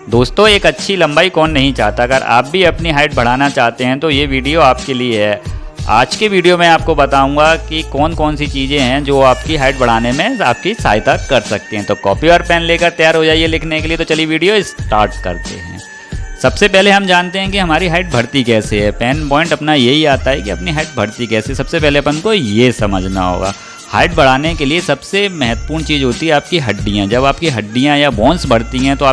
दोस्तों, एक अच्छी लंबाई कौन नहीं चाहता। अगर आप भी अपनी हाइट बढ़ाना चाहते हैं तो ये वीडियो आपके लिए है। आज के वीडियो में आपको बताऊंगा कि कौन कौन सी चीज़ें हैं जो आपकी हाइट बढ़ाने में आपकी सहायता कर सकती हैं। तो कॉपी और पेन लेकर तैयार हो जाइए लिखने के लिए। तो चलिए वीडियो स्टार्ट करते हैं। सबसे पहले हम जानते हैं कि हमारी हाइट बढ़ती कैसे है। पेन पॉइंट अपना यही आता है कि अपनी हाइट बढ़ती कैसे। सबसे पहले अपन को ये समझना होगा, हाइट बढ़ाने के लिए सबसे महत्वपूर्ण चीज़ होती है आपकी हड्डियाँ। जब आपकी हड्डियाँ या बोन्स बढ़ती हैं तो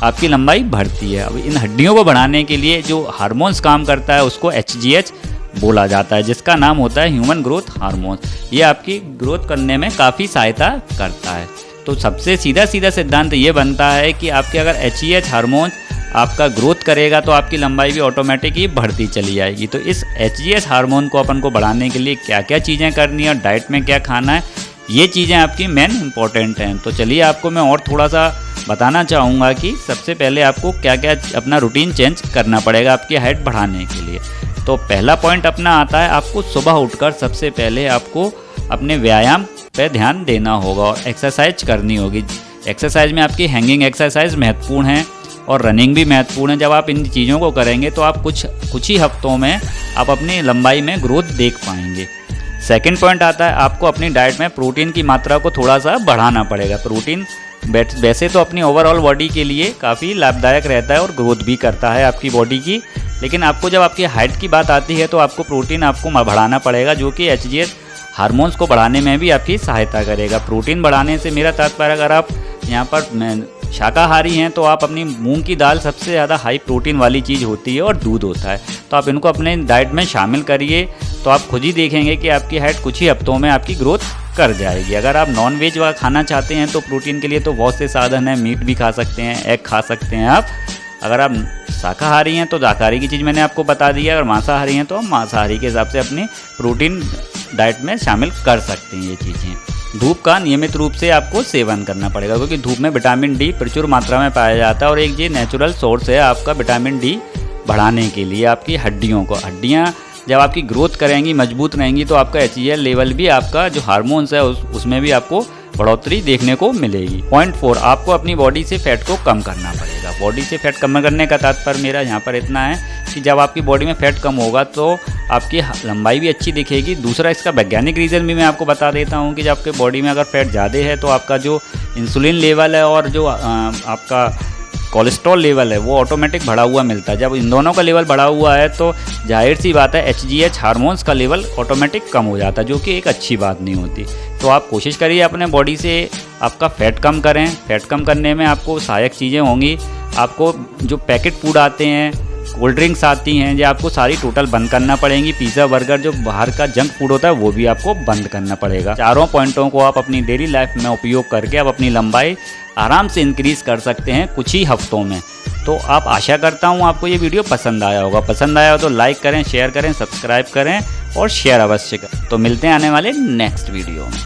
आपकी लंबाई बढ़ती है। अब इन हड्डियों को बढ़ाने के लिए जो हार्मोन्स काम करता है उसको HGH बोला जाता है, जिसका नाम होता है ह्यूमन ग्रोथ हार्मोन। ये आपकी ग्रोथ करने में काफ़ी सहायता करता है। तो सबसे सीधा सिद्धांत ये बनता है कि आपके अगर HGH हार्मोन आपका ग्रोथ करेगा तो आपकी लंबाई भी ऑटोमेटिक ही बढ़ती चली जाएगी। तो इस HGH हार्मोन को अपन को बढ़ाने के लिए क्या क्या चीज़ें करनी है और डाइट में क्या खाना है, ये चीज़ें आपकी मेन इंपॉर्टेंट हैं। तो चलिए आपको मैं और थोड़ा सा बताना चाहूँगा कि सबसे पहले आपको क्या क्या अपना रूटीन चेंज करना पड़ेगा आपकी हाइट बढ़ाने के लिए। तो पहला पॉइंट अपना आता है, आपको सुबह उठकर सबसे पहले आपको अपने व्यायाम पे ध्यान देना होगा और एक्सरसाइज करनी होगी। एक्सरसाइज में आपकी हैंगिंग एक्सरसाइज महत्वपूर्ण है और रनिंग भी महत्वपूर्ण है। जब आप इन चीज़ों को करेंगे तो आप कुछ ही हफ्तों में आप अपनी लंबाई में ग्रोथ देख पाएंगे। सेकंड पॉइंट आता है, आपको अपनी डाइट में प्रोटीन की मात्रा को थोड़ा सा बढ़ाना पड़ेगा। प्रोटीन वैसे तो अपनी ओवरऑल बॉडी के लिए काफ़ी लाभदायक रहता है और ग्रोथ भी करता है आपकी बॉडी की, लेकिन आपको जब आपकी हाइट की बात आती है तो आपको प्रोटीन आपको बढ़ाना पड़ेगा, जो कि HGH हार्मोन्स को बढ़ाने में भी आपकी सहायता करेगा। प्रोटीन बढ़ाने से मेरा तात्पर्य, अगर आप यहाँ पर शाकाहारी हैं तो आप अपनी मूंग की दाल सबसे ज़्यादा हाई प्रोटीन वाली चीज़ होती है और दूध होता है, तो आप इनको अपने डाइट में शामिल करिए तो आप खुद ही देखेंगे कि आपकी हाइट कुछ ही हफ्तों में आपकी ग्रोथ कर जाएगी। अगर आप नॉन वेज वाला खाना चाहते हैं तो प्रोटीन के लिए तो बहुत से साधन हैं। मीट भी खा सकते हैं, एग खा सकते हैं आप। अगर आप शाकाहारी हैं तो शाकाहारी की चीज़ मैंने आपको बता दी है। अगर मांसाहारी हैं तो आप मांसाहारी के हिसाब से अपनी प्रोटीन डाइट में शामिल कर सकते हैं ये चीज़ें। धूप का नियमित रूप से आपको सेवन करना पड़ेगा, क्योंकि धूप में विटामिन डी प्रचुर मात्रा में पाया जाता है और एक ये नेचुरल सोर्स है आपका विटामिन डी बढ़ाने के लिए आपकी हड्डियों को। हड्डियाँ जब आपकी ग्रोथ करेंगी, मजबूत रहेंगी, तो आपका HGH लेवल भी, आपका जो हार्मोन्स है उसमें भी आपको बढ़ोतरी देखने को मिलेगी। पॉइंट 4, आपको अपनी बॉडी से फैट को कम करना पड़ेगा। बॉडी से फैट कम करने का तात्पर्य मेरा यहाँ पर इतना है कि जब आपकी बॉडी में फैट कम होगा तो आपकी लंबाई भी अच्छी दिखेगी। दूसरा, इसका वैज्ञानिक रीज़न भी मैं आपको बता देता हूँ कि जब आपके बॉडी में अगर फैट ज़्यादा है तो आपका जो इंसुलिन लेवल है और जो आपका कोलेस्ट्रॉल लेवल है वो ऑटोमेटिक बढ़ा हुआ मिलता है। जब इन दोनों का लेवल बढ़ा हुआ है तो जाहिर सी बात है HGH हार्मोन्स का लेवल ऑटोमेटिक कम हो जाता है, जो कि एक अच्छी बात नहीं होती। तो आप कोशिश करिए अपने बॉडी से आपका फ़ैट कम करें। फ़ैट कम करने में आपको सहायक चीज़ें होंगी। आपको जो पैकेट फूड आते हैं, कोल्ड ड्रिंक्स आती हैं, जो आपको सारी टोटल बंद करना पड़ेंगी। पिज़्ज़ा, बर्गर, जो बाहर का जंक फूड होता है वो भी आपको बंद करना पड़ेगा। चारों पॉइंटों को आप अपनी डेली लाइफ में उपयोग करके आप अपनी लंबाई आराम से इंक्रीज़ कर सकते हैं कुछ ही हफ्तों में। तो आप आशा करता हूँ आपको ये वीडियो पसंद आया होगा। पसंद आया हो तो लाइक करें, शेयर करें, सब्सक्राइब करें और शेयर अवश्य करें। तो मिलते हैं आने वाले नेक्स्ट वीडियो में।